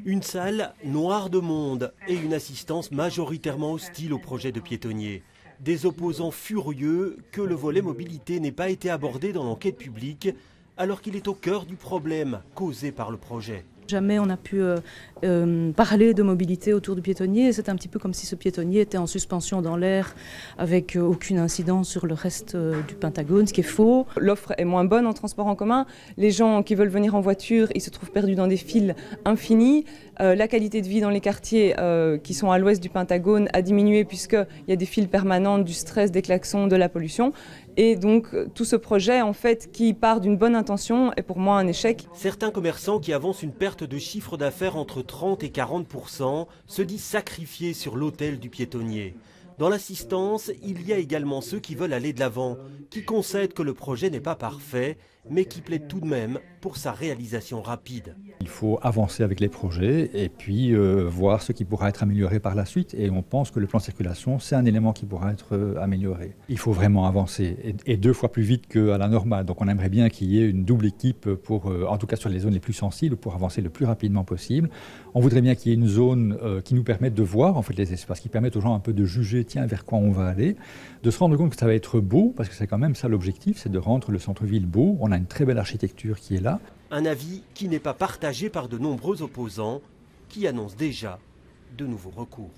Une salle noire de monde et une assistance majoritairement hostile au projet de piétonnier. Des opposants furieux que le volet mobilité n'ait pas été abordé dans l'enquête publique alors qu'il est au cœur du problème causé par le projet. Jamais on a pu parler de mobilité autour du piétonnier. C'est un petit peu comme si ce piétonnier était en suspension dans l'air avec aucune incidence sur le reste du Pentagone, ce qui est faux. L'offre est moins bonne en transport en commun. Les gens qui veulent venir en voiture, ils se trouvent perdus dans des files infinies. La qualité de vie dans les quartiers qui sont à l'ouest du Pentagone a diminué puisqu'il y a des files permanentes, du stress, des klaxons, de la pollution. Et donc tout ce projet en fait qui part d'une bonne intention est pour moi un échec. Certains commerçants qui avancent une perte de chiffre d'affaires entre 30 et 40% se disent sacrifiés sur l'autel du piétonnier. Dans l'assistance, il y a également ceux qui veulent aller de l'avant, qui concèdent que le projet n'est pas parfait, mais qui plaident tout de même pour sa réalisation rapide. Il faut avancer avec les projets et puis voir ce qui pourra être amélioré par la suite. Et on pense que le plan de circulation, c'est un élément qui pourra être amélioré. Il faut vraiment avancer et 2 fois plus vite qu'à la normale. Donc on aimerait bien qu'il y ait une double équipe, en tout cas sur les zones les plus sensibles, pour avancer le plus rapidement possible. On voudrait bien qu'il y ait une zone qui nous permette de voir en fait, les espaces, qui permettent aux gens un peu de juger tiens, vers quoi on va aller, de se rendre compte que ça va être beau, parce que c'est quand même ça l'objectif, c'est de rendre le centre-ville beau. On a une très belle architecture qui est là. Un avis qui n'est pas partagé par de nombreux opposants qui annoncent déjà de nouveaux recours.